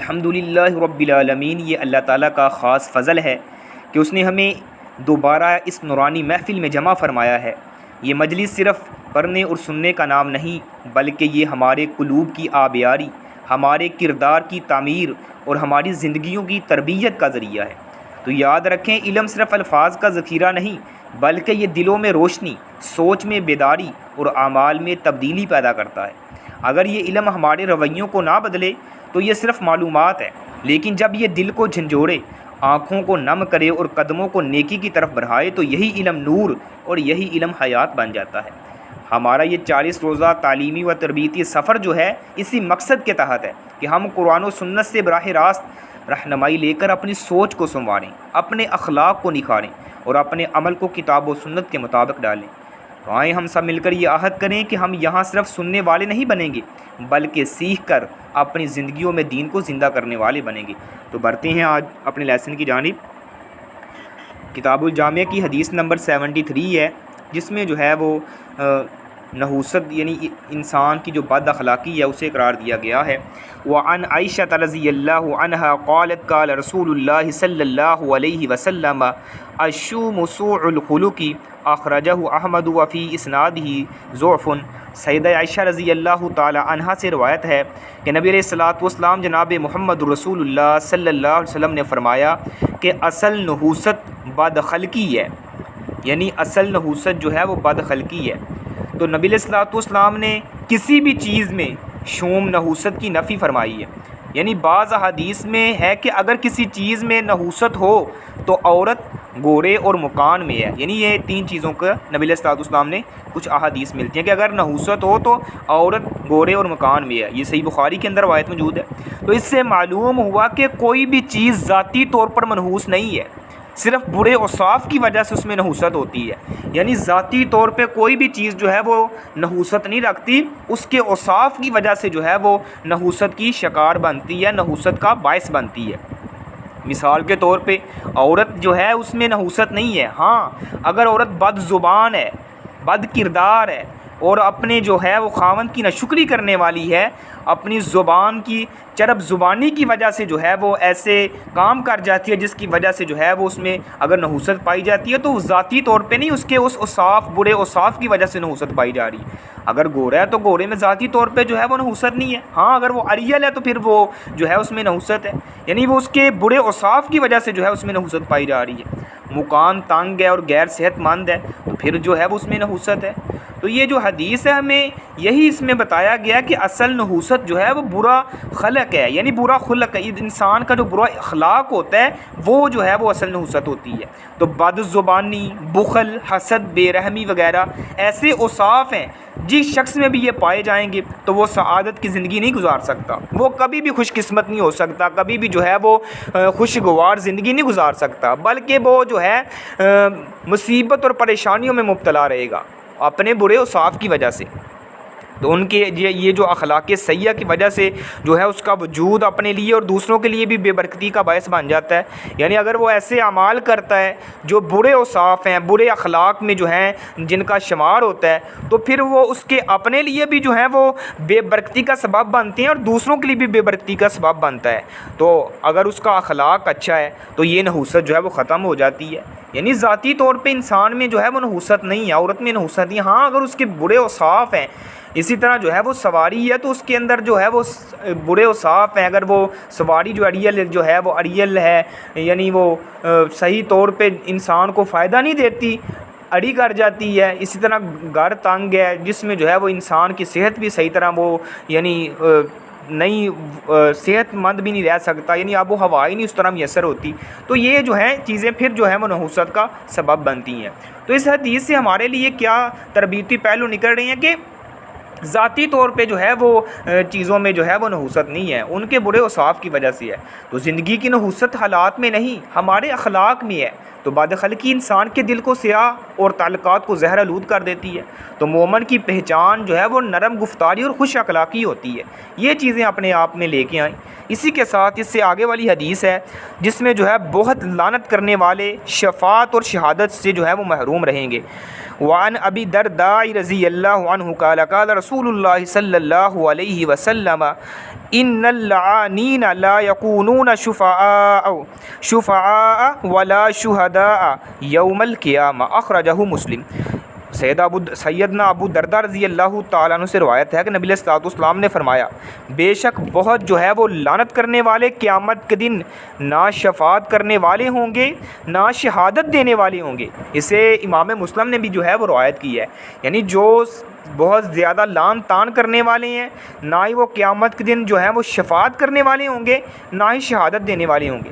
الحمدللہ رب العالمین، یہ اللہ تعالیٰ کا خاص فضل ہے کہ اس نے ہمیں دوبارہ اس نورانی محفل میں جمع فرمایا ہے۔ یہ مجلس صرف پڑھنے اور سننے کا نام نہیں، بلکہ یہ ہمارے قلوب کی آبیاری، ہمارے کردار کی تعمیر اور ہماری زندگیوں کی تربیت کا ذریعہ ہے۔ تو یاد رکھیں، علم صرف الفاظ کا ذخیرہ نہیں، بلکہ یہ دلوں میں روشنی، سوچ میں بیداری اور اعمال میں تبدیلی پیدا کرتا ہے۔ اگر یہ علم ہمارے رویوں کو نہ بدلے تو یہ صرف معلومات ہے، لیکن جب یہ دل کو جھنجھوڑے، آنکھوں کو نم کرے اور قدموں کو نیکی کی طرف بڑھائے تو یہی علم نور اور یہی علم حیات بن جاتا ہے۔ ہمارا یہ 40 روزہ تعلیمی و تربیتی سفر جو ہے، اسی مقصد کے تحت ہے کہ ہم قرآن و سنت سے براہ راست رہنمائی لے کر اپنی سوچ کو سنواریں، اپنے اخلاق کو نکھاریں اور اپنے عمل کو کتاب و سنت کے مطابق ڈالیں۔ تو آئیں ہم سب مل کر یہ عہد کریں کہ ہم یہاں صرف سننے والے نہیں بنیں گے، بلکہ سیکھ کر اپنی زندگیوں میں دین کو زندہ کرنے والے بنیں گے۔ تو بڑھتے ہیں آج اپنے لیسن کی جانب۔ کتاب الجامع کی حدیث نمبر 73 ہے، جس میں جو ہے وہ نحوست یعنی انسان کی جو بد اخلاقی ہے اسے قرار دیا گیا ہے۔ وعن عائشہ رضی اللہ عنہا قالت قال رسول اللہ صلی اللہ علیہ وسلم الشوم سوء الخلق اخرجہ احمد وفی اسنادہ ضعف۔ سیدہ عائشہ رضی اللہ تعالی عنہا سے روایت ہے کہ نبی علیہ الصلوۃ والسلام جناب محمد رسول اللہ صلی اللہ علیہ وسلم نے فرمایا کہ اصل نحوست بد خلقی ہے، یعنی اصل نحوست جو ہے وہ بد خلقی ہے۔ تو نبی علیہ الصلوۃ والسلام نے کسی بھی چیز میں شوم نحوست کی نفی فرمائی ہے، یعنی بعض احادیث میں ہے کہ اگر کسی چیز میں نحوست ہو تو عورت گورے اور مکان میں ہے، یعنی یہ تین چیزوں کا نبی علیہ الصلوۃ والسلام نے کچھ احادیث ملتی ہیں کہ اگر نحوست ہو تو عورت گورے اور مکان میں ہے۔ یہ صحیح بخاری کے اندر روایت موجود ہے۔ تو اس سے معلوم ہوا کہ کوئی بھی چیز ذاتی طور پر منحوس نہیں ہے، صرف برے اوصاف کی وجہ سے اس میں نحوست ہوتی ہے، یعنی ذاتی طور پہ کوئی بھی چیز جو ہے وہ نحوست نہیں رکھتی، اس کے اوصاف کی وجہ سے جو ہے وہ نحوست کی شکار بنتی ہے، نحوست کا باعث بنتی ہے۔ مثال کے طور پہ عورت جو ہے اس میں نحوست نہیں ہے، ہاں اگر عورت بد زبان ہے، بد کردار ہے اور اپنے جو ہے وہ خاوند کی ناشکری کرنے والی ہے، اپنی زبان کی چرب زبانی کی وجہ سے جو ہے وہ ایسے کام کر جاتی ہے جس کی وجہ سے جو ہے وہ اس میں اگر نحوست پائی جاتی ہے تو وہ ذاتی طور پہ نہیں، اس کے اس اوصاف برے اوصاف کی وجہ سے نحوست پائی جا رہی ہے۔ اگر گورا ہے تو گورے میں ذاتی طور پہ جو ہے وہ نحوست نہیں ہے، ہاں اگر وہ اریل ہے تو پھر وہ جو ہے اس میں نحوست ہے، یعنی وہ اس کے برے اوصاف کی وجہ سے جو ہے اس میں نحوست پائی جا رہی ہے۔ مکان تنگ ہے اور غیر صحت مند ہے تو پھر جو ہے وہ اس میں نحوست ہے۔ تو یہ جو حدیث ہے ہمیں یہی اس میں بتایا گیا کہ اصل نحوست جو ہے وہ برا خلق ہے، یعنی برا خلق ہے، انسان کا جو برا اخلاق ہوتا ہے وہ جو ہے وہ اصل نحوست ہوتی ہے۔ تو بد زبانی، بخل، حسد، بے رحمی وغیرہ ایسے اوصاف ہیں جس شخص میں بھی یہ پائے جائیں گے تو وہ سعادت کی زندگی نہیں گزار سکتا، وہ کبھی بھی خوش قسمت نہیں ہو سکتا، کبھی بھی جو ہے وہ خوشگوار زندگی نہیں گزار سکتا، بلکہ وہ جو ہے مصیبت اور پریشانیوں میں مبتلا رہے گا اپنے برے اوصاف کی وجہ سے۔ تو ان کے یہ جو اخلاق سیئہ کی وجہ سے جو ہے اس کا وجود اپنے لیے اور دوسروں کے لیے بھی بے برکتی کا باعث بن جاتا ہے، یعنی اگر وہ ایسے اعمال کرتا ہے جو برے اوصاف ہیں، برے اخلاق میں جو ہیں جن کا شمار ہوتا ہے، تو پھر وہ اس کے اپنے لیے بھی جو ہیں وہ بے برکتی کا سبب بنتے ہیں اور دوسروں کے لیے بھی بے برکتی کا سبب بنتا ہے۔ تو اگر اس کا اخلاق اچھا ہے تو یہ نحوست جو ہے وہ ختم ہو جاتی ہے، یعنی ذاتی طور پہ انسان میں جو ہے وہ نحوست نہیں ہے، عورت میں نحوست نہیں، ہاں اگر اس کے برے اوصاف ہیں، اسی طرح جو ہے وہ سواری ہے تو اس کے اندر جو ہے وہ برے اوصاف ہیں، اگر وہ سواری جو اریل ہے یعنی وہ صحیح طور پہ انسان کو فائدہ نہیں دیتی، اڑی کر جاتی ہے، اسی طرح گھر تنگ ہے جس میں جو ہے وہ انسان کی صحت بھی صحیح طرح وہ یعنی نہیں صحت مند بھی نہیں رہ سکتا، یعنی آب و ہوا ہی نہیں اس طرح میسر ہوتی، تو یہ جو ہیں چیزیں پھر جو ہے وہ نحوست کا سبب بنتی ہیں۔ تو اس حدیث سے ہمارے لیے کیا تربیتی پہلو نکل رہے ہیں کہ ذاتی طور پہ جو ہے وہ چیزوں میں جو ہے وہ نحوست نہیں ہے، ان کے برے اوصاف کی وجہ سے ہے۔ تو زندگی کی نحوست حالات میں نہیں، ہمارے اخلاق میں ہے۔ تو بد خلقی انسان کے دل کو سیاہ اور تعلقات کو زہر آلود کر دیتی ہے۔ تو مومن کی پہچان جو ہے وہ نرم گفتاری اور خوش اخلاقی ہوتی ہے، یہ چیزیں اپنے آپ میں لے کے آئیں۔ اسی کے ساتھ اس سے آگے والی حدیث ہے جس میں جو ہے بہت لعنت کرنے والے شفاعت اور شہادت سے جو ہے وہ محروم رہیں گے۔ وعن ابی درداء رضی اللہ عنہ قال قال رسول اللہ صلی اللہ علیہ وسلم ان اللعانین لا یکونون شفعاء ولا شہداء یوم القیامہ، اخرجہ مسلم۔ سیدنا ابو درداء رضی اللہ تعالیٰ عنہ سے روایت ہے کہ نبی علیہ الصلوۃ والسلام نے فرمایا، بے شک بہت جو ہے وہ لعنت کرنے والے قیامت کے دن نہ شفاعت کرنے والے ہوں گے نہ شہادت دینے والے ہوں گے۔ اسے امام مسلم نے بھی جو ہے وہ روایت کی ہے، یعنی جو بہت زیادہ لعن طعن کرنے والے ہیں، نہ ہی وہ قیامت کے دن جو ہے وہ شفاعت کرنے والے ہوں گے نہ ہی شہادت دینے والے ہوں گے۔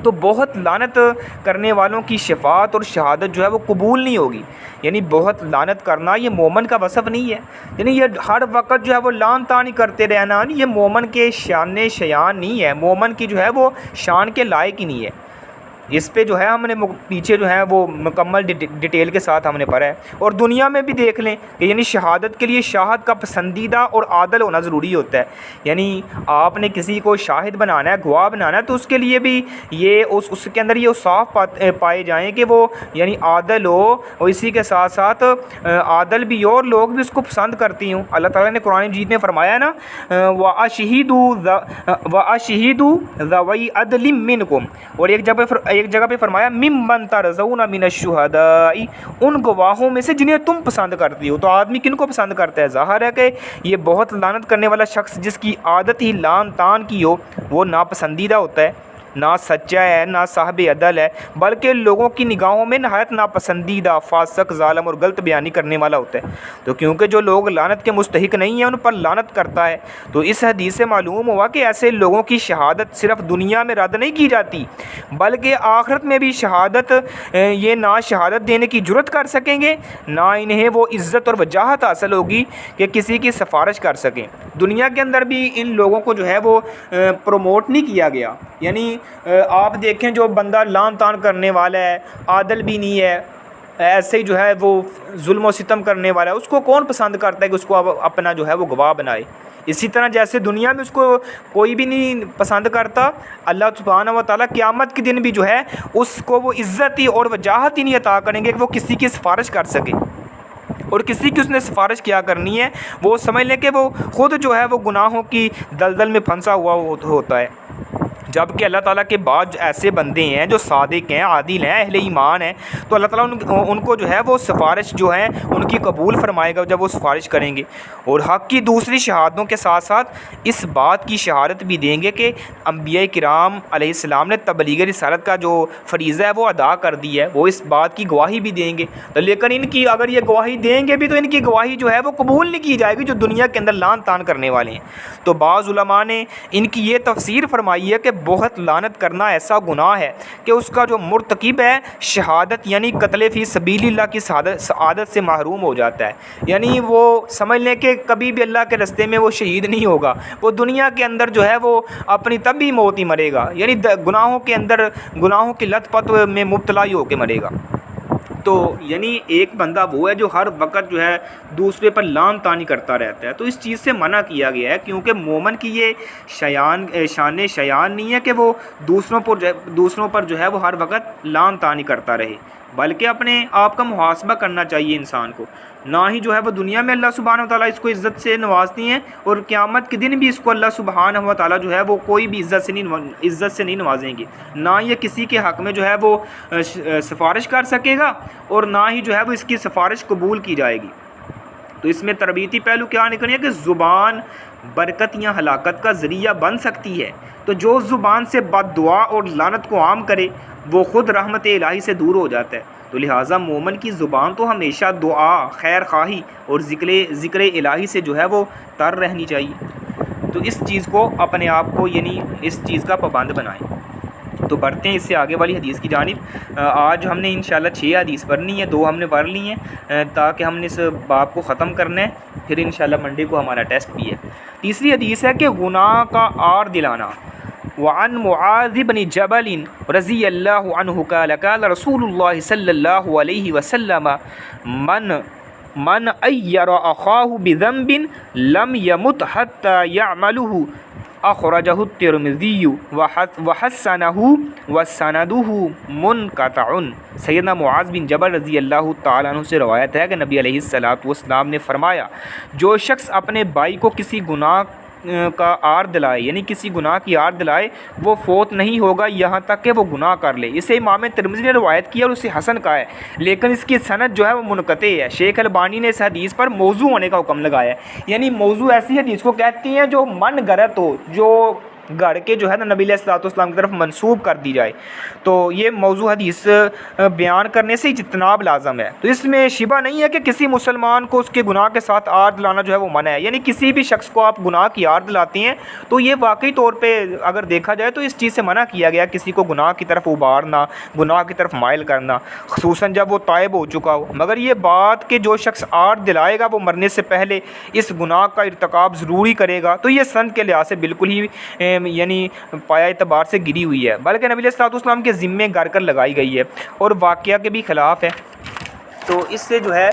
تو بہت لعنت کرنے والوں کی شفاعت اور شہادت جو ہے وہ قبول نہیں ہوگی، یعنی بہت لعنت کرنا یہ مومن کا وصف نہیں ہے، یعنی یہ ہر وقت جو ہے وہ لعن طعن کرتے رہنا یہ مومن کے شان شیان نہیں ہے، مومن کی جو ہے وہ شان کے لائق ہی نہیں ہے۔ اس پہ جو ہے ہم نے پیچھے جو ہے وہ مکمل ڈیٹیل کے ساتھ ہم نے پڑھا ہے۔ اور دنیا میں بھی دیکھ لیں کہ یعنی شہادت کے لیے شاہد کا پسندیدہ اور عادل ہونا ضروری ہوتا ہے، یعنی آپ نے کسی کو شاہد بنانا ہے، گواہ بنانا ہے، تو اس کے لیے بھی یہ اس کے اندر یہ اوصاف پائے جائیں کہ وہ یعنی عادل ہو، اور اسی کے ساتھ ساتھ عادل بھی ہو اور لوگ بھی اس کو پسند کرتی ہوں۔ اللہ تعالیٰ نے قرآن مجید میں فرمایا نا، وَأَشْهِدُوا ذَوَيْ عَدْلٍ مِّنْكُمْ، اور ایک جگہ پہ فرمایا ممن ترضون من الشہداء، ان گواہوں میں سے جنہیں تم پسند کرتی ہو۔ تو آدمی کن کو پسند کرتا ہے؟ ظاہر ہے کہ یہ بہت لعنت کرنے والا شخص جس کی عادت ہی لعن طعن کی ہو وہ ناپسندیدہ ہوتا ہے، نہ سچا ہے نہ صاحب عدل ہے، بلکہ لوگوں کی نگاہوں میں نہایت ناپسندیدہ، فاسق، ظالم اور غلط بیانی کرنے والا ہوتا ہے۔ تو کیونکہ جو لوگ لعنت کے مستحق نہیں ہیں ان پر لعنت کرتا ہے، تو اس حدیث سے معلوم ہوا کہ ایسے لوگوں کی شہادت صرف دنیا میں رد نہیں کی جاتی بلکہ آخرت میں بھی شہادت یہ نہ شہادت دینے کی جرت کر سکیں گے، نہ انہیں وہ عزت اور وجاہت حاصل ہوگی کہ کسی کی سفارش کر سکیں۔ دنیا کے اندر بھی ان لوگوں کو جو ہے وہ پروموٹ نہیں کیا گیا، یعنی آپ دیکھیں جو بندہ لعن طعن کرنے والا ہے، عادل بھی نہیں ہے، ایسے ہی جو ہے وہ ظلم و ستم کرنے والا ہے، اس کو کون پسند کرتا ہے کہ اس کو اپنا جو ہے وہ گواہ بنائے؟ اسی طرح جیسے دنیا میں اس کو کوئی بھی نہیں پسند کرتا، اللہ سبحانہ و تعالیٰ قیامت کے دن بھی جو ہے اس کو وہ عزت ہی اور وجاہت ہی نہیں عطا کریں گے کہ وہ کسی کی سفارش کر سکے، اور کسی کی اس نے سفارش کیا کرنی ہے وہ سمجھ لیں کہ وہ خود جو ہے وہ گناہوں کی دلدل میں پھنسا ہوا ہوتا ہے۔ جبکہ اللہ تعالیٰ کے بعد ایسے بندے ہیں جو صادق ہیں، عادل ہیں، اہل ایمان ہیں، تو اللہ تعالیٰ ان کو جو ہے وہ سفارش جو ہے ان کی قبول فرمائے گا جب وہ سفارش کریں گے، اور حق کی دوسری شہادتوں کے ساتھ ساتھ اس بات کی شہادت بھی دیں گے کہ انبیاء کرام علیہ السلام نے تبلیغ رسالت کا جو فریضہ ہے وہ ادا کر دی ہے، وہ اس بات کی گواہی بھی دیں گے۔ تو لیکن ان کی اگر یہ گواہی دیں گے بھی تو ان کی گواہی جو ہے وہ قبول نہیں کی جائے گی جو دنیا کے اندر لعن طعن کرنے والے ہیں۔ تو بعض علماء نے ان کی یہ تفسیر فرمائی ہے کہ بہت لعنت کرنا ایسا گناہ ہے کہ اس کا جو مرتکب ہے شہادت یعنی قتل فی سبیل اللہ کی سعادت سے محروم ہو جاتا ہے، یعنی وہ سمجھ لیں کہ کبھی بھی اللہ کے راستے میں وہ شہید نہیں ہوگا، وہ دنیا کے اندر جو ہے وہ اپنی طبعی موت ہی مرے گا، یعنی گناہوں کے اندر گناہوں کی لت پت میں مبتلا ہی ہو کے مرے گا۔ تو یعنی ایک بندہ وہ ہے جو ہر وقت جو ہے دوسرے پر لعن طعن کرتا رہتا ہے، تو اس چیز سے منع کیا گیا ہے، کیونکہ مومن کی یہ شان نہیں ہے کہ وہ دوسروں پر جو ہے وہ ہر وقت لعن طعن کرتا رہے، بلکہ اپنے آپ کا محاسبہ کرنا چاہیے انسان کو، نہ ہی جو ہے وہ دنیا میں اللہ سبحانہ و تعالیٰ اس کو عزت سے نوازتی ہیں اور قیامت کے دن بھی اس کو اللہ سبحانہ و تعالیٰ جو ہے وہ کوئی بھی عزت سے نہیں نوازیں گے، نہ یہ کسی کے حق میں جو ہے وہ سفارش کر سکے گا اور نہ ہی جو ہے وہ اس کی سفارش قبول کی جائے گی۔ تو اس میں تربیتی پہلو کیا نکلے ہے کہ زبان برکت یا ہلاکت کا ذریعہ بن سکتی ہے، تو جو زبان سے بد دعا اور لعنت کو عام کرے وہ خود رحمت الہی سے دور ہو جاتا ہے۔ تو لہٰذا مومن کی زبان تو ہمیشہ دعا، خیر خواہی اور ذکر الہی سے جو ہے وہ تر رہنی چاہیے۔ تو اس چیز کو اپنے آپ کو یعنی اس چیز کا پابند بنائیں۔ تو بڑھتے ہیں اس سے آگے والی حدیث کی جانب۔ آج ہم نے انشاءاللہ 6 حدیث پڑھنی ہے، 2 ہم نے پڑھ لی ہیں تاکہ ہم نے اس باب کو ختم کرنا ہے، پھر انشاءاللہ منڈے کو ہمارا ٹیسٹ بھی ہے۔ تیسری حدیث ہے کہ گناہ کا عار دلانا۔ وعن معاذ بن جبل رضی اللہ عنہ قال قال رسول اللہ صلی اللہ علیہ وسلم من ایر اخاہ بذنب لم یمت حتی یعملہ، اخرجہ الترمذی وحسنہ وسندہ منقطع۔ سیدنا معاذ بن جبل رضی اللہ تعالیٰ عنہ سے روایت ہے کہ نبی علیہ الصلوۃ والسلام نے فرمایا، جو شخص اپنے بھائی کو کسی گناہ کا آر دلائے، یعنی کسی گناہ کی آر دلائے، وہ فوت نہیں ہوگا یہاں تک کہ وہ گناہ کر لے۔ اسے امام ترمذی نے روایت کی اور اسے حسن کہا ہے، لیکن اس کی سند جو ہے وہ منقطع ہے۔ شیخ البانی نے اس حدیث پر موضوع ہونے کا حکم لگایا ہے، یعنی موضوع ایسی حدیث کو کہتے ہیں جو من گھڑت ہو، جو گھڑ کے جو ہے نا نبی علیہ الصلوۃ والسلام کی طرف منسوب کر دی جائے، تو یہ موضوع حدیث بیان کرنے سے اجتناب لازم ہے۔ تو اس میں شبہ نہیں ہے کہ کسی مسلمان کو اس کے گناہ کے ساتھ آر دلانا جو ہے وہ منع ہے، یعنی کسی بھی شخص کو آپ گناہ کی آر دلاتے ہیں تو یہ واقعی طور پہ اگر دیکھا جائے تو اس چیز سے منع کیا گیا، کسی کو گناہ کی طرف ابھارنا، گناہ کی طرف مائل کرنا، خصوصاً جب وہ تائب ہو چکا ہو۔ مگر یہ بات کہ جو شخص آر دلائے گا وہ مرنے سے پہلے اس گناہ کا ارتکاب ضروری کرے گا، تو یہ سند کے لحاظ سے بالکل ہی یعنی پایا اعتبار سے گری ہوئی ہے، بلکہ نبی علیہ الصلوۃ والسلام کے ذمے گھر کر لگائی گئی ہے اور واقعہ کے بھی خلاف ہے۔ تو اس سے جو ہے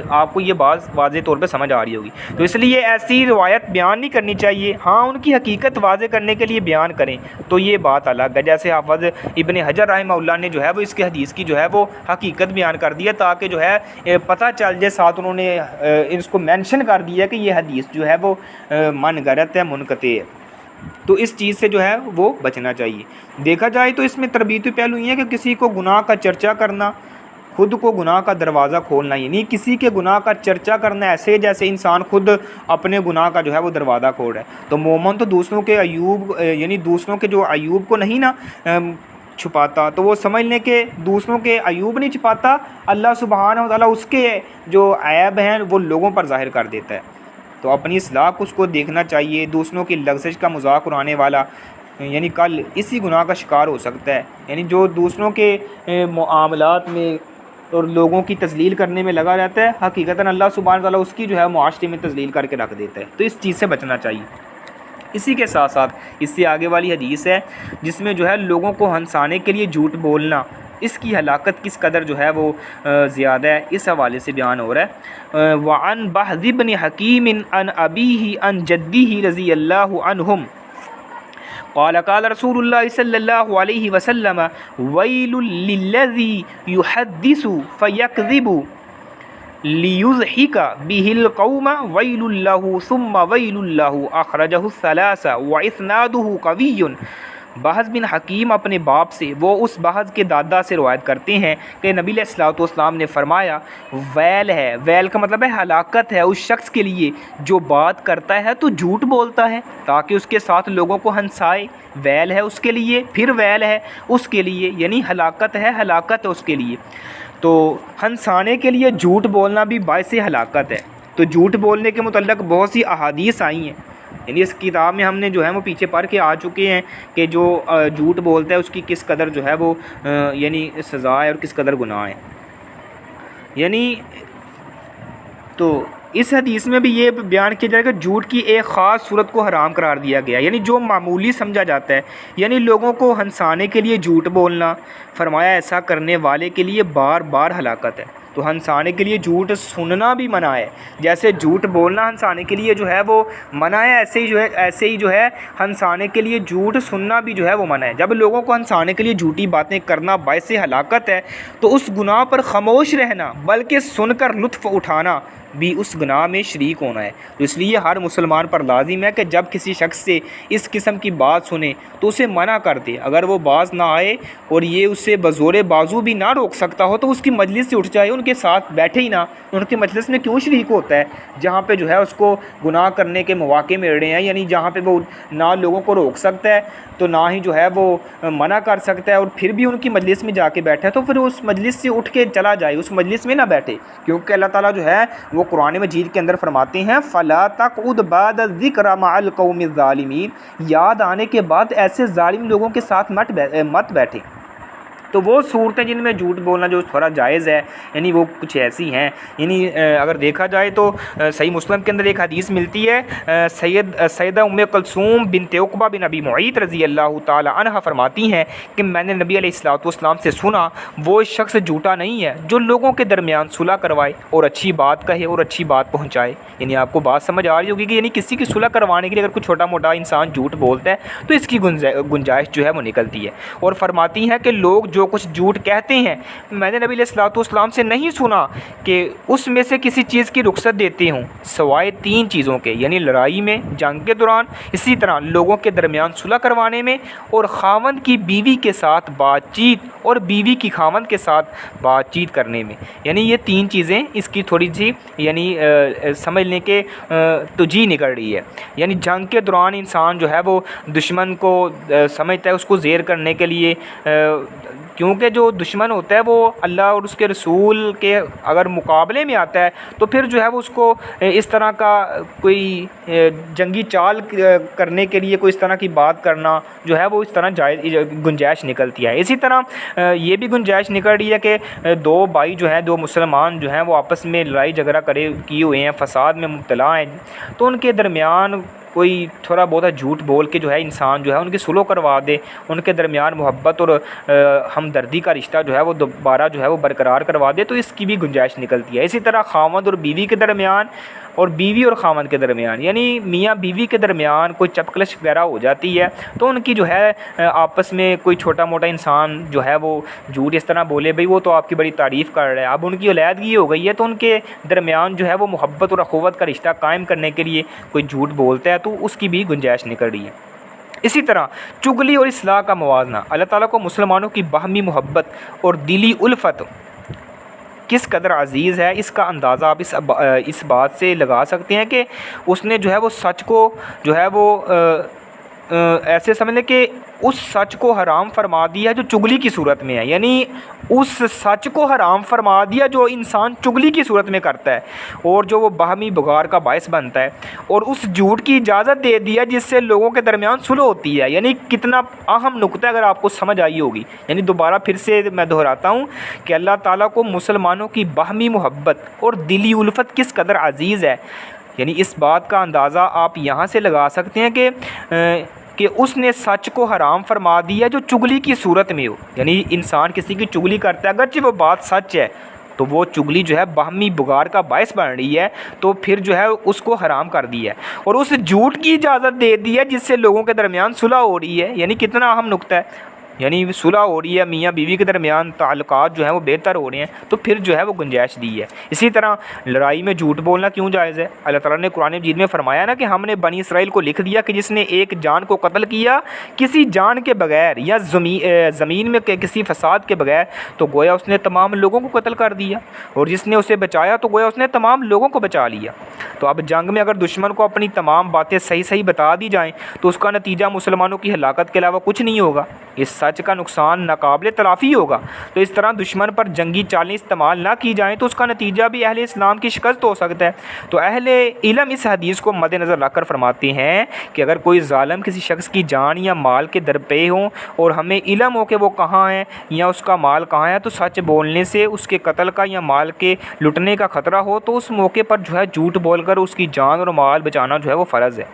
آپ کو یہ بات واضح طور پہ سمجھ آ رہی ہوگی، تو اس لیے ایسی روایت بیان نہیں کرنی چاہیے، ہاں ان کی حقیقت واضح کرنے کے لیے بیان کریں تو یہ بات الگ ہے۔ جیسے حافظ ابن حجر رحمہ اللہ نے جو ہے وہ اس کے حدیث کی جو ہے وہ حقیقت بیان کر دی ہے، تاکہ جو ہے پتہ چل جائے، ساتھ انہوں نے اس کو مینشن کر دیا کہ یہ حدیث جو ہے وہ من گھڑت ہے، منقطع ہے، تو اس چیز سے جو ہے وہ بچنا چاہیے۔ دیکھا جائے تو اس میں تربیتی پہلو یہ ہے کہ کسی کو گناہ کا چرچا کرنا خود کو گناہ کا دروازہ کھولنا، یعنی کسی کے گناہ کا چرچا کرنا ایسے جیسے انسان خود اپنے گناہ کا جو ہے وہ دروازہ کھول رہا ہے۔ تو مومن تو دوسروں کے عیوب، یعنی دوسروں کے جو عیوب کو نہیں نا چھپاتا، تو وہ سمجھ لیں کہ دوسروں کے عیوب نہیں چھپاتا، اللہ سبحانہ و تعالیٰ اس کے جو عیب ہیں وہ لوگوں پر ظاہر کر دیتا ہے۔ تو اپنی اصلاح کو اس کو دیکھنا چاہیے۔ دوسروں کی لغزش کا مذاق اڑانے والا یعنی کل اسی گناہ کا شکار ہو سکتا ہے، یعنی جو دوسروں کے معاملات میں اور لوگوں کی تذلیل کرنے میں لگا رہتا ہے، حقیقتاً اللہ سبحانہ و تعالیٰ اس کی جو ہے معاشرے میں تذلیل کر کے رکھ دیتا ہے، تو اس چیز سے بچنا چاہیے۔ اسی کے ساتھ ساتھ اس سے آگے والی حدیث ہے جس میں جو ہے لوگوں کو ہنسانے کے لیے جھوٹ بولنا، اس کی ہلاکت کس قدر جو ہے وہ زیادہ ہے، اس حوالے سے بیان ہو رہا ہے۔ وعن بہز بن حکیم عن ابیہ عن جدہ رضی اللہ عنہم قال قال رسول اللہ صلی اللہ علیہ وسلم ویل للذی یحدث فیکذب لیضحک بہ القوم ویل لہ ثم ویل لہ، اخرجہ الثلاثہ واسنادہ قوی۔ بہز بن حکیم اپنے باپ سے، وہ اس بہز کے دادا سے روایت کرتے ہیں کہ نبی علیہ الصلوۃ والسلام نے فرمایا ویل ہے، ویل کا مطلب ہے ہلاکت ہے اس شخص کے لیے جو بات کرتا ہے تو جھوٹ بولتا ہے تاکہ اس کے ساتھ لوگوں کو ہنسائے، ویل ہے اس کے لیے، پھر ویل ہے اس کے لیے، یعنی ہلاکت ہے، ہلاکت ہے اس کے لیے۔ تو ہنسانے کے لیے جھوٹ بولنا بھی باعث ہلاکت ہے۔ تو جھوٹ بولنے کے متعلق بہت سی احادیث آئی ہیں، یعنی اس کتاب میں ہم نے جو ہے وہ پیچھے پڑھ کے آ چکے ہیں کہ جو جھوٹ بولتا ہے اس کی کس قدر جو ہے وہ یعنی سزا ہے اور کس قدر گناہ ہے۔ یعنی تو اس حدیث میں بھی یہ بیان کیا جائے کہ جھوٹ کی ایک خاص صورت کو حرام قرار دیا گیا، یعنی جو معمولی سمجھا جاتا ہے، یعنی لوگوں کو ہنسانے کے لیے جھوٹ بولنا، فرمایا ایسا کرنے والے کے لیے بار بار ہلاکت ہے۔ تو ہنسانے کے لیے جھوٹ سننا بھی منع ہے، جیسے جھوٹ بولنا ہنسانے کے لیے جو ہے وہ منع ہے، ایسے ہی جو ہے ہنسانے کے لیے جھوٹ سننا بھی جو ہے وہ منع ہے۔ جب لوگوں کو ہنسانے کے لیے جھوٹی باتیں کرنا باعث ہلاکت ہے تو اس گناہ پر خاموش رہنا بلکہ سن کر لطف اٹھانا بھی اس گناہ میں شریک ہونا ہے۔ تو اس لیے ہر مسلمان پر لازم ہے کہ جب کسی شخص سے اس قسم کی بات سنے تو اسے منع کر دے، اگر وہ باز نہ آئے اور یہ اسے بزور بازو بھی نہ روک سکتا ہو تو اس کی مجلس سے اٹھ جائے، ان کے ساتھ بیٹھے ہی نہ، ان کی مجلس میں کیوں شریک ہوتا ہے جہاں پہ جو ہے اس کو گناہ کرنے کے مواقع مل رہے ہیں، یعنی جہاں پہ وہ نہ لوگوں کو روک سکتا ہے تو نہ ہی جو ہے وہ منع کر سکتا ہے، اور پھر بھی ان کی مجلس میں جا کے بیٹھا ہے تو پھر اس مجلس سے اٹھ کے چلا جائے، اس مجلس میں نہ بیٹھے، کیونکہ اللہ تعالیٰ جو ہے وہ قرآن مجید کے اندر فرماتے ہیں فَلَا تَقْعُدْ بَعْدَ الذِّكْرِ مَعَ الْقَوْمِ الظَّالِمِينَ، یاد آنے کے بعد ایسے ظالم لوگوں کے ساتھ مت بیٹھے۔ تو وہ صورتیں جن میں جھوٹ بولنا جو تھوڑا جائز ہے، یعنی وہ کچھ ایسی ہیں، یعنی اگر دیکھا جائے تو صحیح مسلم کے اندر ایک حدیث ملتی ہے، سیدہ ام کلثوم بنت عقبہ بن ابی معیط رضی اللہ تعالی عنہ فرماتی ہیں کہ میں نے نبی علیہ الصلوۃ والسلام سے سنا وہ شخص جھوٹا نہیں ہے جو لوگوں کے درمیان صلح کروائے اور اچھی بات کہے اور اچھی بات پہنچائے۔ یعنی آپ کو بات سمجھ آ رہی ہوگی کہ یعنی کسی کی صلح کروانے کے لیے اگر کوئی چھوٹا موٹا انسان جھوٹ بولتا ہے تو اس کی گنجائش جو ہے وہ نکلتی ہے، اور فرماتی ہیں کہ لوگ جو جو کچھ جھوٹ کہتے ہیں میں نے نبی علیہ الصلوۃ والسلام سے نہیں سنا کہ اس میں سے کسی چیز کی رخصت دیتے ہوں سوائے 3 چیزوں کے، یعنی لڑائی میں، جنگ کے دوران، اسی طرح لوگوں کے درمیان صلح کروانے میں، اور خاوند کی بیوی کے ساتھ بات چیت اور بیوی کی خاوند کے ساتھ بات چیت کرنے میں۔ یعنی یہ 3 چیزیں اس کی تھوڑی سی یعنی سمجھ لیں کہ توجیہ نکل رہی ہے۔ یعنی جنگ کے دوران انسان جو ہے وہ دشمن کو سمجھتا ہے، اس کو زیر کرنے کے لیے، کیونکہ جو دشمن ہوتا ہے وہ اللہ اور اس کے رسول کے اگر مقابلے میں آتا ہے تو پھر جو ہے وہ اس کو اس طرح کا کوئی جنگی چال کرنے کے لیے کوئی اس طرح کی بات کرنا جو ہے وہ اس طرح جائز گنجائش نکلتی ہے۔ اسی طرح یہ بھی گنجائش نکل رہی ہے کہ 2 بھائی جو ہیں، 2 مسلمان جو ہیں وہ آپس میں لڑائی جھگڑا کیے ہوئے ہیں، فساد میں مبتلا ہیں، تو ان کے درمیان کوئی تھوڑا بہت جھوٹ بول کے جو ہے انسان جو ہے ان کی صلح کروا دے، ان کے درمیان محبت اور ہمدردی کا رشتہ جو ہے وہ دوبارہ جو ہے وہ برقرار کروا دے، تو اس کی بھی گنجائش نکلتی ہے۔ اسی طرح خاوند اور بیوی کے درمیان اور بیوی اور خاوند کے درمیان، یعنی میاں بیوی کے درمیان کوئی چپکلش وغیرہ ہو جاتی ہے تو ان کی جو ہے آپس میں کوئی چھوٹا موٹا انسان جو ہے وہ جھوٹ اس طرح بولے، بھئی وہ تو آپ کی بڑی تعریف کر رہا ہے، اب ان کی علیحدگی ہو گئی ہے تو ان کے درمیان جو ہے وہ محبت اور اخوت کا رشتہ قائم کرنے کے لیے کوئی جھوٹ بولتا ہے تو اس کی بھی گنجائش نکل رہی ہے۔ اسی طرح چغلی اور اصلاح کا موازنہ، اللہ تعالیٰ کو مسلمانوں کی باہمی محبت اور دلی الفت کس قدر عزیز ہے، اس کا اندازہ آپ اس بات سے لگا سکتے ہیں کہ اس نے جو ہے وہ سچ کو جو ہے وہ ایسے سمجھ لیں کہ اس سچ کو حرام فرما دیا جو چغلی کی صورت میں ہے، یعنی اس سچ کو حرام فرما دیا جو انسان چغلی کی صورت میں کرتا ہے اور جو وہ باہمی بغار کا باعث بنتا ہے، اور اس جھوٹ کی اجازت دے دیا جس سے لوگوں کے درمیان صلح ہوتی ہے۔ یعنی کتنا اہم نقطہ اگر آپ کو سمجھ آئی ہوگی، یعنی دوبارہ پھر سے میں دہراتا ہوں کہ اللہ تعالیٰ کو مسلمانوں کی باہمی محبت اور دلی الفت کس قدر عزیز ہے، یعنی اس بات کا اندازہ آپ یہاں سے لگا سکتے ہیں کہ اس نے سچ کو حرام فرما دیا جو چغلی کی صورت میں ہو، یعنی انسان کسی کی چغلی کرتا ہے اگرچہ وہ بات سچ ہے تو وہ چغلی جو ہے باہمی بغار کا باعث بن رہی ہے تو پھر جو ہے اس کو حرام کر دیا ہے اور اس جھوٹ کی اجازت دے دی ہے جس سے لوگوں کے درمیان صلح ہو رہی ہے۔ یعنی کتنا اہم نقطہ ہے، یعنی صلح ہو رہی ہے، میاں بیوی کے درمیان تعلقات جو ہیں وہ بہتر ہو رہے ہیں تو پھر جو ہے وہ گنجائش دی ہے۔ اسی طرح لڑائی میں جھوٹ بولنا کیوں جائز ہے؟ اللہ تعالیٰ نے قرآن مجید میں فرمایا نا کہ ہم نے بنی اسرائیل کو لکھ دیا کہ جس نے ایک جان کو قتل کیا کسی جان کے بغیر یا زمین میں کسی فساد کے بغیر تو گویا اس نے تمام لوگوں کو قتل کر دیا، اور جس نے اسے بچایا تو گویا اس نے تمام لوگوں کو بچا لیا۔ تو اب جنگ میں اگر دشمن کو اپنی تمام باتیں صحیح بتا دی جائیں تو اس کا نتیجہ مسلمانوں کی ہلاکت کے علاوہ کچھ نہیں ہوگا، اس سچ کا نقصان ناقابل تلافی ہوگا۔ تو اس طرح دشمن پر جنگی چالیں استعمال نہ کی جائیں تو اس کا نتیجہ بھی اہل اسلام کی شکست ہو سکتا ہے۔ تو اہل علم اس حدیث کو مد نظر رکھ کر فرماتے ہیں کہ اگر کوئی ظالم کسی شخص کی جان یا مال کے درپے ہوں اور ہمیں علم ہو کہ وہ کہاں ہے یا اس کا مال کہاں ہے، تو سچ بولنے سے اس کے قتل کا یا مال کے لٹنے کا خطرہ ہو تو اس موقع پر جو ہے جھوٹ بول کر اس کی جان اور مال بچانا جو ہے وہ فرض ہے۔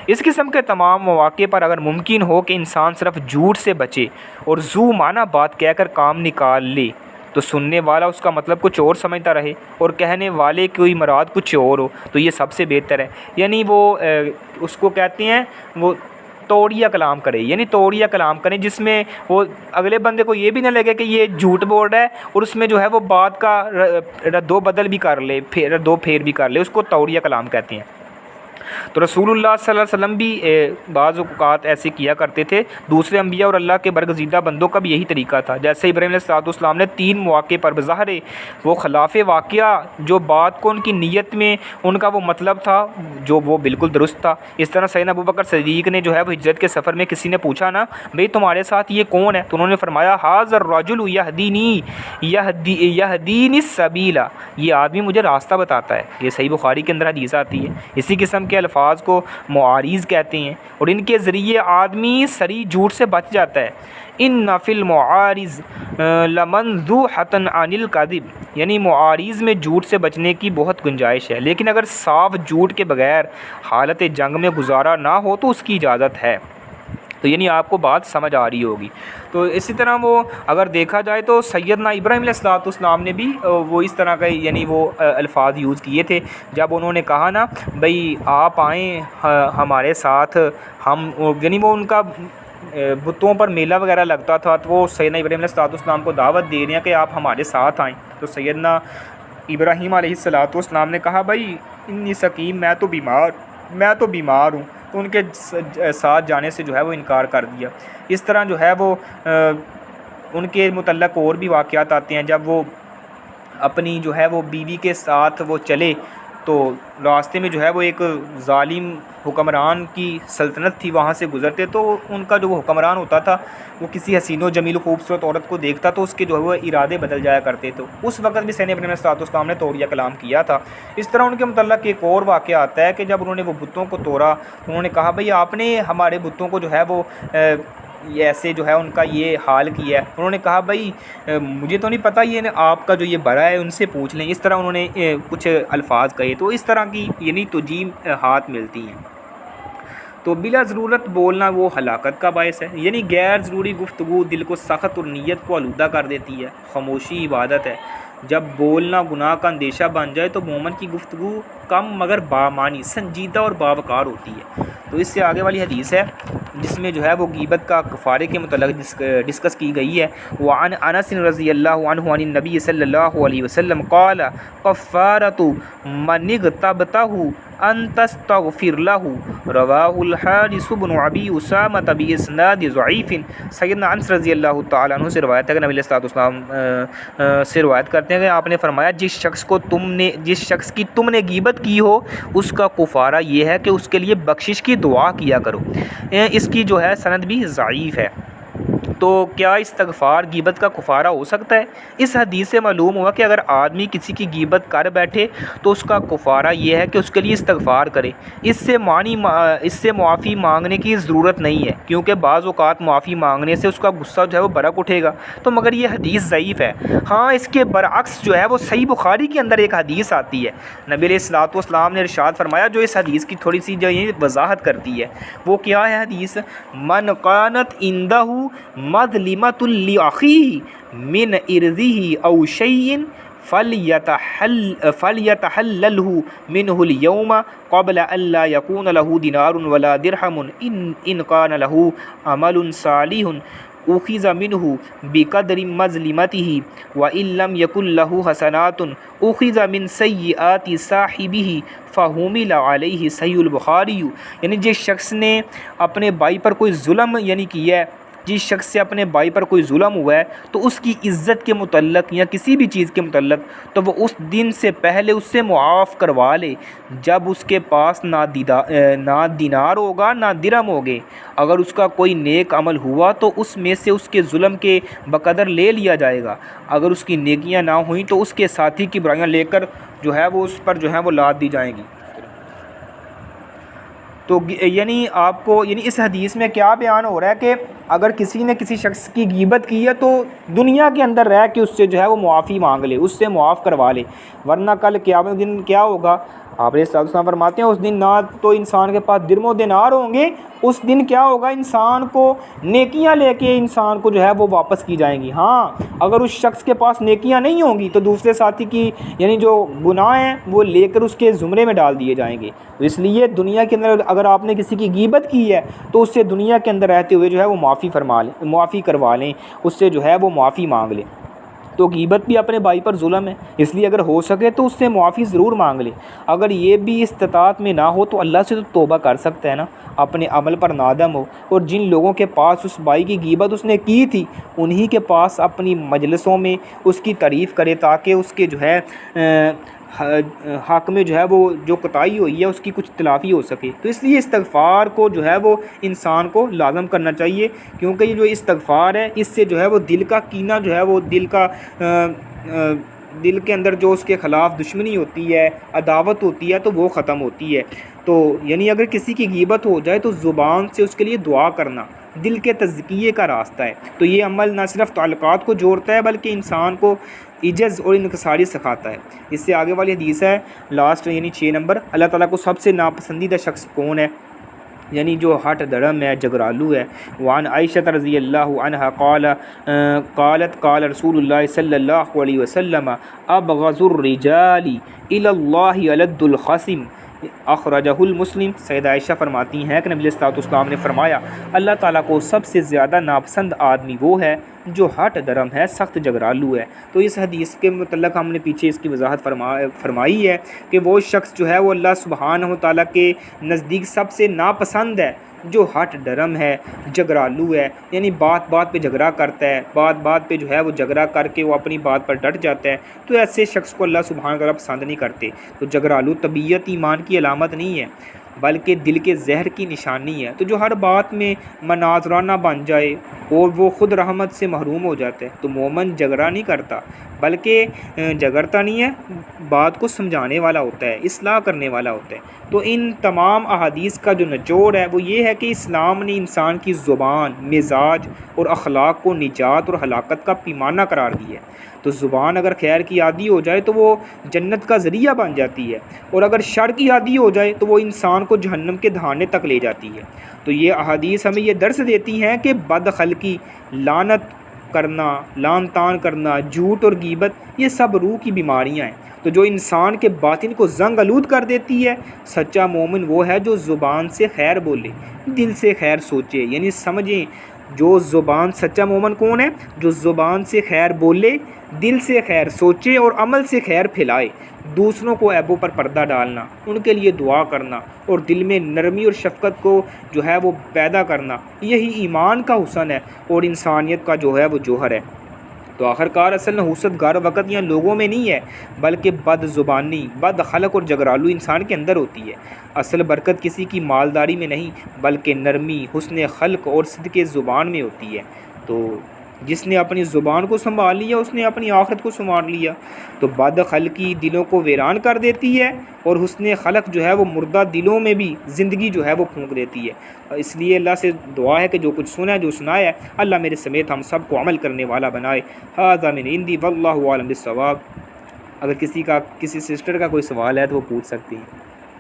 اس قسم کے تمام مواقع پر اگر ممکن ہو کہ انسان صرف جھوٹ سے بچے اور ذو معنی بات کہہ کر کام نکال لے تو سننے والا اس کا مطلب کچھ اور سمجھتا رہے اور کہنے والے کی مراد کچھ اور ہو تو یہ سب سے بہتر ہے۔ یعنی وہ اس کو کہتے ہیں وہ توڑیا کلام کرے، یعنی توڑیا کلام کریں جس میں وہ اگلے بندے کو یہ بھی نہ لگے کہ یہ جھوٹ بول رہا ہے اور اس میں جو ہے وہ بات کا رد و بدل بھی کر لے، رد و پھیر بھی کر لے، اس کو توڑیا کلام کہتے ہیں۔ تو رسول اللہ صلی اللہ علیہ وسلم بھی بعض اوقات ایسے کیا کرتے تھے، دوسرے انبیاء اور اللہ کے برگزیدہ بندوں کا بھی یہی طریقہ تھا۔ جیسے ابراہیم علیہ السلام نے 3 مواقع پر بظاہر وہ خلاف واقعہ جو بات کو ان کی نیت میں ان کا وہ مطلب تھا جو وہ بالکل درست تھا۔ اس طرح سیدنا ابوبکر صدیق نے جو ہے وہ ہجرت کے سفر میں کسی نے پوچھا نا بھئی تمہارے ساتھ یہ کون ہے، تو انہوں نے فرمایا ھذا الرجل یہدینی السبیل، یہ آدمی مجھے راستہ بتاتا ہے۔ یہ صحیح بخاری کے اندر حدیث آتی ہے۔ اسی قسم کے الفاظ کو معارض کہتے ہیں اور ان کے ذریعے آدمی صریح جھوٹ سے بچ جاتا ہے۔ ان فی المعارض لمنزوحۃ عن الکذب، یعنی معارض میں جھوٹ سے بچنے کی بہت گنجائش ہے، لیکن اگر صاف جھوٹ کے بغیر حالت جنگ میں گزارا نہ ہو تو اس کی اجازت ہے۔ تو یعنی آپ کو بات سمجھ آ رہی ہوگی۔ تو اسی طرح وہ اگر دیکھا جائے تو سیدنا ابراہیم علیہ السلام نے بھی وہ اس طرح کا یعنی وہ الفاظ یوز کیے تھے جب انہوں نے کہا نا بھئی آپ آئیں ہمارے ساتھ، ہم یعنی وہ ان کا بتوں پر میلہ وغیرہ لگتا تھا تو وہ سیدنا ابراہیم علیہ السلام کو دعوت دے رہے ہیں کہ آپ ہمارے ساتھ آئیں. تو سیدنا ابراہیم علیہ السلام نے کہا بھائی انی سقیم، میں تو بیمار ہوں. تو ان کے ساتھ جانے سے جو ہے وہ انکار کر دیا. اس طرح جو ہے وہ ان کے متعلق اور بھی واقعات آتے ہیں. جب وہ اپنی جو ہے وہ بیوی کے ساتھ وہ چلے تو راستے میں جو ہے وہ ایک ظالم حکمران کی سلطنت تھی، وہاں سے گزرتے تو ان کا جو وہ حکمران ہوتا تھا وہ کسی حسین و جمیل و خوبصورت عورت کو دیکھتا تو اس کے جو ہے وہ ارادے بدل جایا کرتے. تو اس وقت بھی سیدنا ابراہیم علیہ السلام نے توڑیا کلام کیا تھا. اس طرح ان کے متعلق ایک اور واقعہ آتا ہے کہ جب انہوں نے وہ بتوں کو توڑا تو انہوں نے کہا بھئی آپ نے ہمارے بتوں کو جو ہے وہ ایسے جو ہے ان کا یہ حال کیا ہے. انہوں نے کہا بھئی مجھے تو نہیں پتہ، یہ آپ کا جو یہ بڑا ہے ان سے پوچھ لیں. اس طرح انہوں نے کچھ الفاظ کہے. تو اس طرح کی یعنی توجیہات ملتی ہیں. تو بلا ضرورت بولنا وہ ہلاکت کا باعث ہے. یعنی غیر ضروری گفتگو دل کو سخت اور نیت کو آلودہ کر دیتی ہے. خاموشی عبادت ہے. جب بولنا گناہ کا اندیشہ بن جائے تو مومن کی گفتگو کم مگر بامانی، سنجیدہ اور باوقار ہوتی ہے. تو اس سے آگے والی حدیث ہے جس میں جو ہے وہ غیبت کا کفارے کے متعلق ڈسکس کی گئی ہے. وعن انس رضی اللہ عنہ عن النبی صلی اللہ علیہ وسلم قال کفارۃ من اغتابتہ ان تستغفر له رواہ الحارث بن ابی اسامہ باسناد ضعیف. سیدنا انس رضی اللہ تعالیٰ عنہ سے روایت ہے کہ نبی علیہ السلام سے روایت کرتے ہیں کہ آپ نے فرمایا جس شخص کی تم نے غیبت کی ہو اس کا کفارہ یہ ہے کہ اس کے لیے بخشش کی دعا کیا کرو. اس کی جو ہے سند بھی ضعیف ہے. تو کیا استغفار غیبت کا کفارہ ہو سکتا ہے؟ اس حدیث سے معلوم ہوا کہ اگر آدمی کسی کی غیبت کر بیٹھے تو اس کا کفارہ یہ ہے کہ اس کے لیے استغفار کرے. اس سے معافی مانگنے کی ضرورت نہیں ہے کیونکہ بعض اوقات معافی مانگنے سے اس کا غصہ جو ہے وہ برک اٹھے گا. تو مگر یہ حدیث ضعیف ہے. ہاں اس کے برعکس جو ہے وہ صحیح بخاری کے اندر ایک حدیث آتی ہے. نبی علیہ السلام نے ارشاد فرمایا جو اس حدیث کی تھوڑی سی جو وضاحت کرتی ہے. وہ کیا ہے حدیث؟ من قانت عندہ مظلمۃ لأخیہ من ارضہ او شیء فلیتحللہ منہ اليوم قبل ان لا یکون لہ دینار ولا درہم ان کان لہ عمل صالح اخذ منہ بقدر مظلمتہ وان لم یکن لہ حسنات اخذ من سیئات صاحبہ فحمل علیہ. صحیح البخاری. یعنی جس شخص نے اپنے بھائی پر کوئی ظلم یعنی کیا ہے، جس شخص سے اپنے بھائی پر کوئی ظلم ہوا ہے تو اس کی عزت کے متعلق یا کسی بھی چیز کے متعلق تو وہ اس دن سے پہلے اس سے معاف کروا لے جب اس کے پاس نہ دینار ہوگا نہ درہم ہوگے. اگر اس کا کوئی نیک عمل ہوا تو اس میں سے اس کے ظلم کے بقدر لے لیا جائے گا. اگر اس کی نیکیاں نہ ہوئیں تو اس کے ساتھی کی برائیاں لے کر جو ہے وہ اس پر جو ہے وہ لاد دی جائیں گی. تو یعنی آپ کو یعنی اس حدیث میں کیا بیان ہو رہا ہے کہ اگر کسی نے کسی شخص کی غیبت کی ہے تو دنیا کے اندر رہ کے اس سے جو ہے وہ معافی مانگ لے، اس سے معاف کروا لے، ورنہ کل قیامت دن کیا ہوگا؟ آپ علیہ السلام فرماتے ہیں اس دن نہ تو انسان کے پاس درم و دینار ہوں گے، اس دن کیا ہوگا؟ انسان کو نیکیاں لے کے انسان کو جو ہے وہ واپس کی جائیں گی. ہاں اگر اس شخص کے پاس نیکیاں نہیں ہوں گی تو دوسرے ساتھی کی یعنی جو گناہ ہیں وہ لے کر اس کے زمرے میں ڈال دیے جائیں گے. تو اس لیے دنیا کے اندر اگر آپ نے کسی کی غیبت کی ہے تو اس سے دنیا کے اندر رہتے ہوئے جو ہے وہ معافی کروا لیں، اس سے جو ہے وہ معافی مانگ لیں. تو غیبت بھی اپنے بھائی پر ظلم ہے، اس لیے اگر ہو سکے تو اس سے معافی ضرور مانگ لے. اگر یہ بھی استطاعت میں نہ ہو تو اللہ سے تو توبہ کر سکتا ہے نا، اپنے عمل پر نادم ہو اور جن لوگوں کے پاس اس بھائی کی غیبت اس نے کی تھی انہی کے پاس اپنی مجلسوں میں اس کی تعریف کرے تاکہ اس کے جو ہے حق میں جو ہے وہ جو کوتاہی ہوئی ہے اس کی کچھ تلافی ہو سکے. تو اس لیے استغفار کو جو ہے وہ انسان کو لازم کرنا چاہیے کیونکہ یہ جو استغفار ہے اس سے جو ہے وہ دل کا کینہ جو ہے وہ دل کے اندر جو اس کے خلاف دشمنی ہوتی ہے، عداوت ہوتی ہے تو وہ ختم ہوتی ہے. تو یعنی اگر کسی کی غیبت ہو جائے تو زبان سے اس کے لیے دعا کرنا دل کے تزکیے کا راستہ ہے. تو یہ عمل نہ صرف تعلقات کو جوڑتا ہے بلکہ انسان کو عجز اور انکساری سکھاتا ہے. اس سے آگے والی حدیث ہے لاسٹ یعنی 6 نمبر. اللہ تعالیٰ کو سب سے ناپسندیدہ شخص کون ہے؟ یعنی جو ہٹ دھڑم ہے، جگرالو ہے. وعن عائشہ رضی اللہ عنہ قالت قال رسول اللہ صلی اللہ علیہ وسلم ابغض الرجال الی اللہ الد الخصم اخرجہ المسلم، سیدہ عائشہ فرماتی ہیں کہ نبی صلی اللہ علیہ وسلم نے فرمایا اللہ تعالیٰ کو سب سے زیادہ ناپسند آدمی وہ ہے جو ہٹ درم ہے، سخت جگرالو ہے۔ تو اس حدیث کے متعلق ہم نے پیچھے اس کی وضاحت فرمائی ہے کہ وہ شخص جو ہے وہ اللہ سبحانہ و تعالیٰ کے نزدیک سب سے ناپسند ہے جو ہٹ ڈرم ہے، جگرالو ہے، یعنی بات بات پہ جھگڑا کرتا ہے، بات بات پہ جو ہے وہ جھگڑا کر کے وہ اپنی بات پر ڈٹ جاتا ہے، تو ایسے شخص کو اللہ سبحانہ وتعالیٰ پسند نہیں کرتے۔ تو جگرالو طبیعت ایمان کی علامت نہیں ہے بلکہ دل کے زہر کی نشانی ہے۔ تو جو ہر بات میں مناظرانہ بن جائے اور وہ خود رحمت سے محروم ہو جاتا ہے، تو مومن جھگڑا نہیں کرتا بلکہ جھگڑتا نہیں ہے، بات کو سمجھانے والا ہوتا ہے، اصلاح کرنے والا ہوتا ہے۔ تو ان تمام احادیث کا جو نچوڑ ہے وہ یہ ہے کہ اسلام نے انسان کی زبان، مزاج اور اخلاق کو نجات اور ہلاکت کا پیمانہ قرار دیا ہے۔ تو زبان اگر خیر کی عادی ہو جائے تو وہ جنت کا ذریعہ بن جاتی ہے، اور اگر شر کی عادی ہو جائے تو وہ انسان کو جہنم کے دھانے تک لے جاتی ہے۔ تو یہ احادیث ہمیں یہ درس دیتی ہیں کہ بد خلقی، لعنت کرنا، لعن طعن کرنا، جھوٹ اور غیبت، یہ سب روح کی بیماریاں ہیں، تو جو انسان کے باطن کو زنگ آلود کر دیتی ہے۔ سچا مومن وہ ہے جو زبان سے خیر بولے، دل سے خیر سوچے، یعنی سمجھیں جو زبان، سچا مومن کون ہے؟ جو زبان سے خیر بولے، دل سے خیر سوچے اور عمل سے خیر پھیلائے، دوسروں کو عیبوں پر پردہ ڈالنا، ان کے لیے دعا کرنا اور دل میں نرمی اور شفقت کو جو ہے وہ پیدا کرنا، یہی ایمان کا حسن ہے اور انسانیت کا جو ہے وہ جوہر ہے۔ تو آخرکار اصل نحوست گار وقت یا لوگوں میں نہیں ہے بلکہ بد زبانی، بد خلق اور جگرالو انسان کے اندر ہوتی ہے۔ اصل برکت کسی کی مالداری میں نہیں بلکہ نرمی، حسن خلق اور صدق زبان میں ہوتی ہے۔ تو جس نے اپنی زبان کو سنبھال لیا اس نے اپنی آخرت کو سنبھال لیا۔ تو بد خلقی دلوں کو ویران کر دیتی ہے اور حسن خلق جو ہے وہ مردہ دلوں میں بھی زندگی جو ہے وہ پھونک دیتی ہے۔ اس لیے اللہ سے دعا ہے کہ جو کچھ سنا ہے، جو سنایا ہے، اللہ میرے سمیت ہم سب کو عمل کرنے والا بنائے۔ ھذا من عندی واللہ اعلم بالصواب۔ اگر کسی سسٹر کا کوئی سوال ہے تو وہ پوچھ سکتی ہیں۔